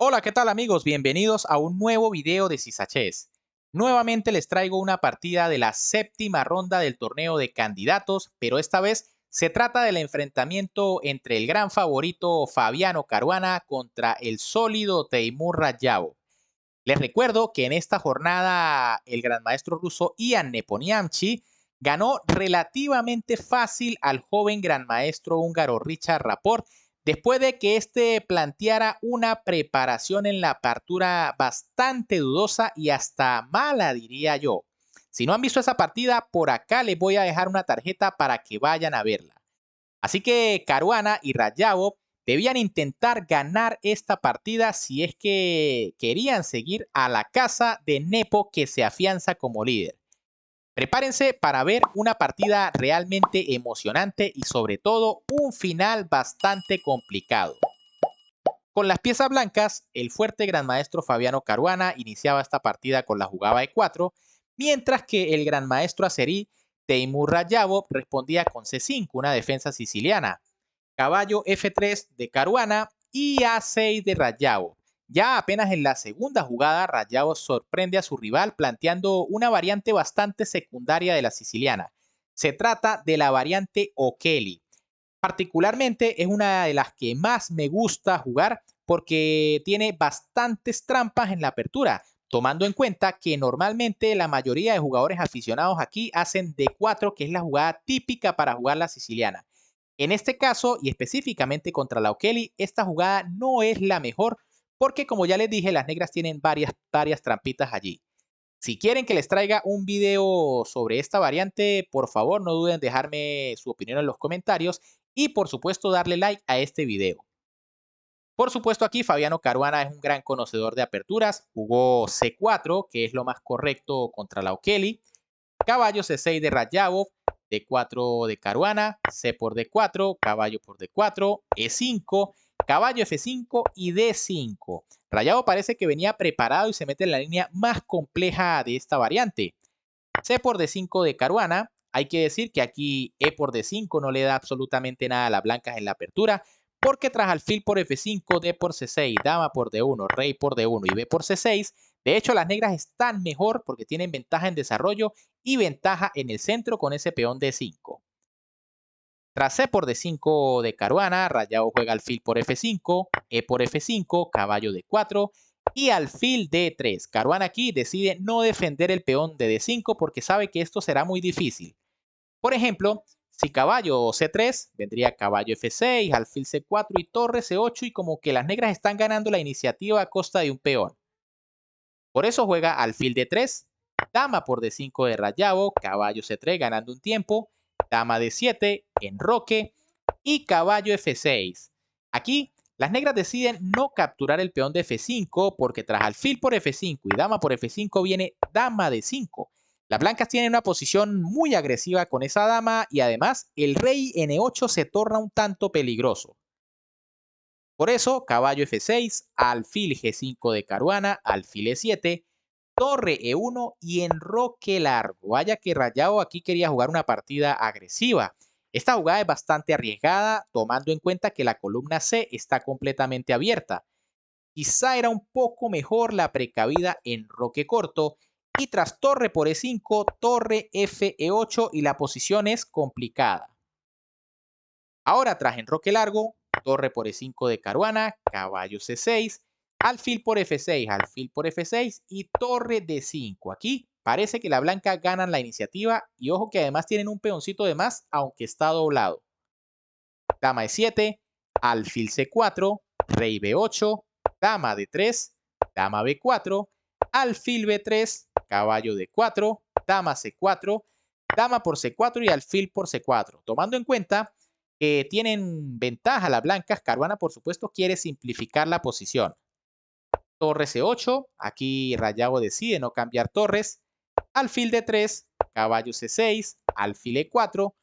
Hola, ¿qué tal amigos? Bienvenidos a un nuevo video de Sisachés. Nuevamente les traigo una partida de la séptima ronda del torneo de candidatos, pero esta vez se trata del enfrentamiento entre el gran favorito Fabiano Caruana contra el sólido Teimur Rayabo. Les recuerdo que en esta jornada el gran maestro ruso Ian Nepomniachtchi ganó relativamente fácil al joven gran maestro húngaro Richard Rapport después de que este planteara una preparación en la apertura bastante dudosa y hasta mala, diría yo. Si no han visto esa partida, por acá les voy a dejar una tarjeta para que vayan a verla. Así que Caruana y Rayabo debían intentar ganar esta partida si es que querían seguir a la casa de Nepo, que se afianza como líder. Prepárense para ver una partida realmente emocionante y sobre todo un final bastante complicado. Con las piezas blancas, el fuerte gran maestro Fabiano Caruana iniciaba esta partida con la jugada de 4, mientras que el gran maestro azerí Teimur Rayabo respondía con C5, una defensa siciliana, caballo F3 de Caruana y A6 de Rayabo. Ya apenas en la segunda jugada, Rayabo sorprende a su rival planteando una variante bastante secundaria de la siciliana. Se trata de la variante O'Kelly. Particularmente es una de las que más me gusta jugar porque tiene bastantes trampas en la apertura, tomando en cuenta que normalmente la mayoría de jugadores aficionados aquí hacen D4, que es la jugada típica para jugar la siciliana. En este caso, y específicamente contra la O'Kelly, esta jugada no es la mejor porque, como ya les dije, las negras tienen varias trampitas allí. Si quieren que les traiga un video sobre esta variante, por favor no duden en dejarme su opinión en los comentarios y por supuesto darle like a este video. Por supuesto aquí Fabiano Caruana es un gran conocedor de aperturas, jugó C4, que es lo más correcto contra la O'Kelly, caballo C6 de Rayabov, D4 de Caruana, C por D4, caballo por D4, E5, caballo F5 y D5. Rayabo parece que venía preparado y se mete en la línea más compleja de esta variante. C por D5 de Caruana. Hay que decir que aquí E por D5 no le da absolutamente nada a las blancas en la apertura, porque tras alfil por F5, D por C6, dama por D1, rey por D1 y B por C6, de hecho las negras están mejor porque tienen ventaja en desarrollo y ventaja en el centro con ese peón D5. Tras C por D5 de Caruana, Rayado juega alfil por F5, E por F5, caballo D4 y alfil D3. Caruana aquí decide no defender el peón de D5 porque sabe que esto será muy difícil. Por ejemplo, si caballo C3, vendría caballo F6, alfil C4 y torre C8 y como que las negras están ganando la iniciativa a costa de un peón. Por eso juega alfil D3, dama por D5 de Rayabo, caballo C3 ganando un tiempo, dama D7, enroque y caballo F6. Aquí las negras deciden no capturar el peón de F5 porque tras alfil por F5 y dama por F5 viene dama D5. Las blancas tienen una posición muy agresiva con esa dama y además el rey N8 se torna un tanto peligroso. Por eso, caballo F6, alfil G5 de Caruana, alfil E7, torre E1 y enroque largo. Vaya que Rayado aquí quería jugar una partida agresiva. Esta jugada es bastante arriesgada, tomando en cuenta que la columna C está completamente abierta. Quizá era un poco mejor la precavida enroque corto y tras torre por E5, torre F E8 y la posición es complicada. Ahora tras enroque largo, torre por E5 de Caruana, caballo C6, alfil por F6, alfil por F6 y torre D5. Aquí parece que la blanca ganan la iniciativa y ojo que además tienen un peoncito de más aunque está doblado. Dama E7, alfil C4, rey B8, dama D3, dama B4, alfil B3, caballo D4, dama C4, dama por C4 y alfil por C4. Tomando en cuenta que tienen ventaja las blancas, Caruana por supuesto quiere simplificar la posición. Torre C8, aquí Rayabo decide no cambiar torres, alfil D3, caballo C6, alfil E4,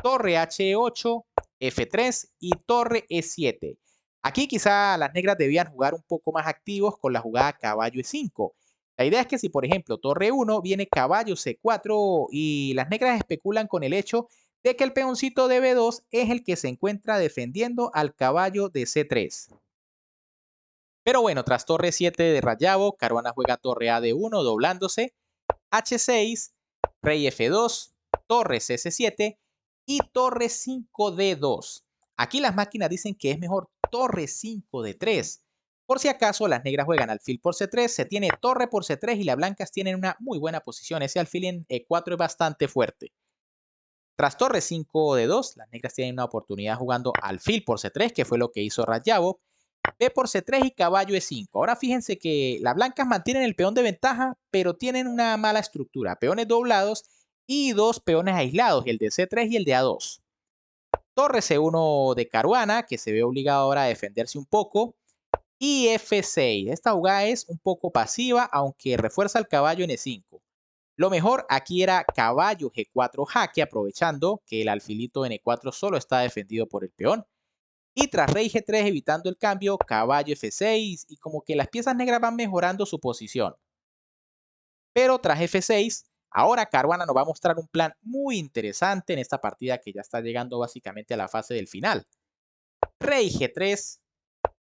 torre H8, F3 y torre E7. Aquí quizá las negras debían jugar un poco más activos con la jugada caballo E5. La idea es que si por ejemplo torre 1 viene caballo C4 y las negras especulan con el hecho de que el peoncito de B2 es el que se encuentra defendiendo al caballo de C3. Pero bueno, tras torre 7 de Rayabo, Caruana juega torre A de 1 doblándose, H6, rey F2, torre C7 y torre 5 D2. Aquí las máquinas dicen que es mejor torre 5 D3. Por si acaso, las negras juegan alfil por C3, se tiene torre por C3 y las blancas tienen una muy buena posición. Ese alfil en E4 es bastante fuerte. Tras torre 5 D2, las negras tienen una oportunidad jugando alfil por C3, que fue lo que hizo Rayabo, B por C3 y caballo E5. Ahora fíjense que las blancas mantienen el peón de ventaja, pero tienen una mala estructura. Peones doblados y dos peones aislados, el de C3 y el de A2. Torre C1 de Caruana, que se ve obligado ahora a defenderse un poco. Y F6. Esta jugada es un poco pasiva, aunque refuerza el caballo en E5. Lo mejor aquí era caballo G4 jaque, aprovechando que el alfilito en E4 solo está defendido por el peón. Y tras rey G3 evitando el cambio, caballo F6 y como que las piezas negras van mejorando su posición. Pero tras F6, ahora Caruana nos va a mostrar un plan muy interesante en esta partida que ya está llegando básicamente a la fase del final. Rey G3,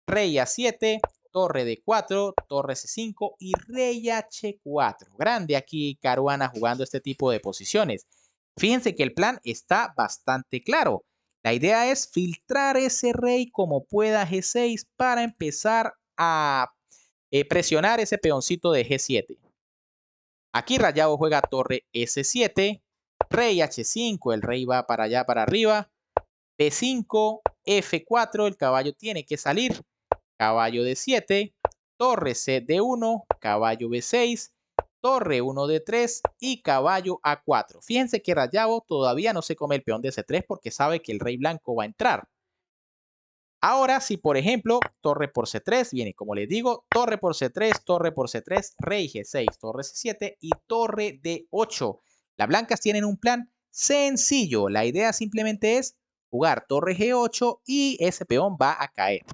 rey A7, torre D4, torre C5 y rey H4. Grande aquí Caruana jugando este tipo de posiciones. Fíjense que el plan está bastante claro. La idea es filtrar ese rey como pueda G6 para empezar a presionar ese peoncito de G7. Aquí Rayado juega torre S7, rey H5, el rey va para allá para arriba, B5, F4, el caballo tiene que salir, caballo D7, torre C D1, caballo B6, torre 1 D3 y caballo A4. Fíjense que Rayabo todavía no se come el peón de C3 porque sabe que el rey blanco va a entrar. Ahora, si por ejemplo, torre por C3, viene como les digo, torre por C3, rey G6, torre C7 y torre D8. Las blancas tienen un plan sencillo. La idea simplemente es jugar torre G8 y ese peón va a caer.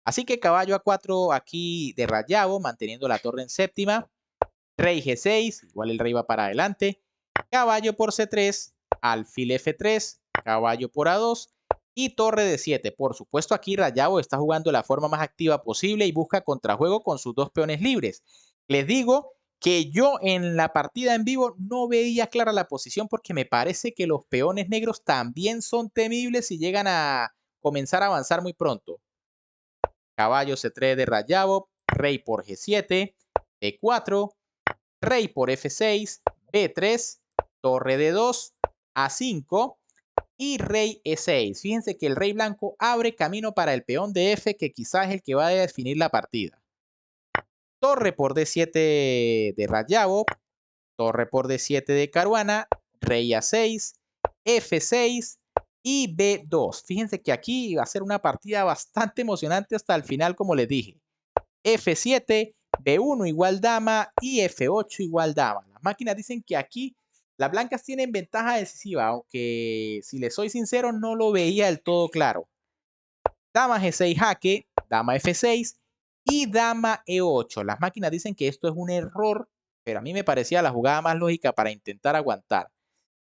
Así que caballo A4 aquí de Rayabo, manteniendo la torre en séptima. Rey G6, igual el rey va para adelante. Caballo por C3, alfil F3, caballo por A2 y torre D7. Por supuesto aquí Rayabo está jugando de la forma más activa posible y busca contrajuego con sus dos peones libres. Les digo que yo en la partida en vivo no veía clara la posición porque me parece que los peones negros también son temibles y llegan a comenzar a avanzar muy pronto. Caballo C3 de Rayabo, rey por G7, E4, rey por F6, B3, torre D2, A5 y rey E6. Fíjense que el rey blanco abre camino para el peón de F, que quizás es el que va a definir la partida. Torre por D7 de Rayabo, torre por D7 de Caruana, rey A6, F6 y B2. Fíjense que aquí va a ser una partida bastante emocionante hasta el final, como les dije. F7, B1 igual dama y F8 igual dama. Las máquinas dicen que aquí las blancas tienen ventaja decisiva, aunque si les soy sincero no lo veía del todo claro. Dama G6 jaque, dama F6 y dama E8. Las máquinas dicen que esto es un error, pero a mí me parecía la jugada más lógica para intentar aguantar.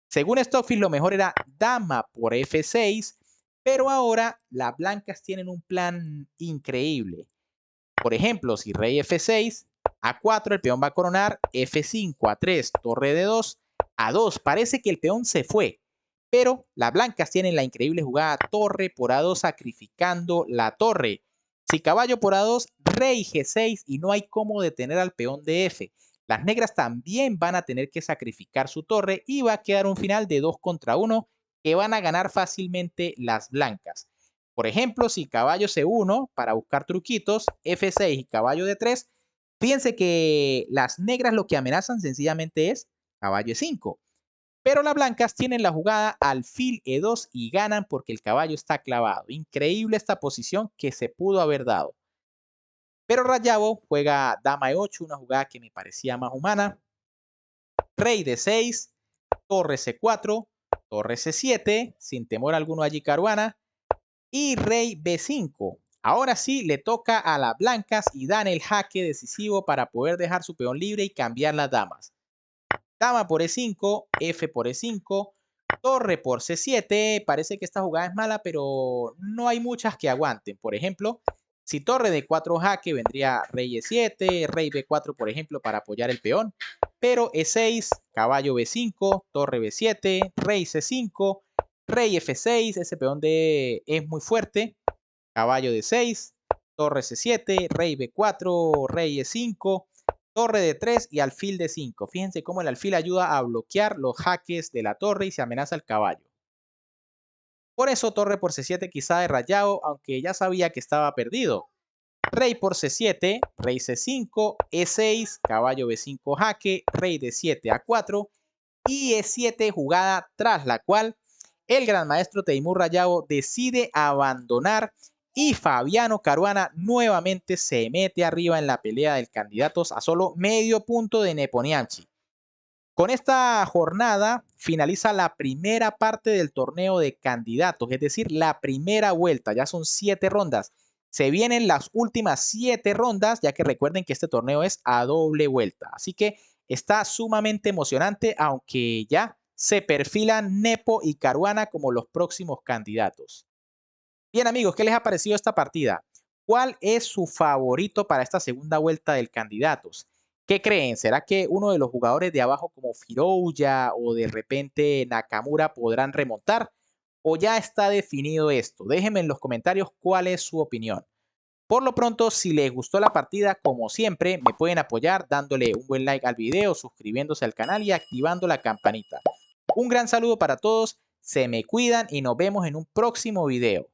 Según Stockfish, lo mejor era dama por F6, pero ahora las blancas tienen un plan increíble. Por ejemplo, si rey F6, A4, el peón va a coronar, F5, A3, torre D2, A2. Parece que el peón se fue, pero las blancas tienen la increíble jugada torre por A2 sacrificando la torre. Si caballo por A2, rey G6 y no hay cómo detener al peón de F. Las negras también van a tener que sacrificar su torre y va a quedar un final de 2 contra 1 que van a ganar fácilmente las blancas. Por ejemplo, si caballo C1 para buscar truquitos, F6 y caballo D3, fíjense que las negras lo que amenazan sencillamente es caballo E5. Pero las blancas tienen la jugada alfil E2 y ganan porque el caballo está clavado. Increíble esta posición que se pudo haber dado. Pero Rayabo juega dama E8, una jugada que me parecía más humana. Rey D6, torre C4, torre C7, sin temor alguno allí Caruana. Y rey B5. Ahora sí le toca a las blancas y dan el jaque decisivo para poder dejar su peón libre y cambiar las damas. Dama por E5, F por E5, torre por C7. Parece que esta jugada es mala, pero no hay muchas que aguanten. Por ejemplo, Si torre de 4 jaque, vendría rey E7, rey B4, por ejemplo, para apoyar el peón. Pero E6, caballo B5, torre B7, rey C5, rey F6, ese peón de es muy fuerte. Caballo D6, torre C7, rey B4, rey E5, torre D3 y alfil D5. Fíjense cómo el alfil ayuda a bloquear los jaques de la torre y se amenaza el caballo. Por eso torre por C7 quizá de rayado, aunque ya sabía que estaba perdido. Rey por C7, rey C5, E6, caballo B5 jaque, rey D7 A4 y E7 jugada tras la cual el gran maestro Teimur Rayabo decide abandonar y Fabiano Caruana nuevamente se mete arriba en la pelea del candidatos a solo medio punto de Nepomniachtchi. Con esta jornada finaliza la primera parte del torneo de candidatos, es decir, la primera vuelta. Ya son 7 rondas. Se vienen las últimas 7 rondas, ya que recuerden que este torneo es a doble vuelta. Así que está sumamente emocionante, aunque ya se perfilan Nepo y Caruana como los próximos candidatos. Bien, amigos, ¿qué les ha parecido esta partida? ¿Cuál es su favorito para esta segunda vuelta del candidatos? ¿Qué creen? ¿Será que uno de los jugadores de abajo como Firouya o de repente Nakamura podrán remontar? ¿O ya está definido esto? Déjenme en los comentarios cuál es su opinión. Por lo pronto, si les gustó la partida, como siempre, me pueden apoyar dándole un buen like al video, suscribiéndose al canal y activando la campanita. Un gran saludo para todos, se me cuidan y nos vemos en un próximo video.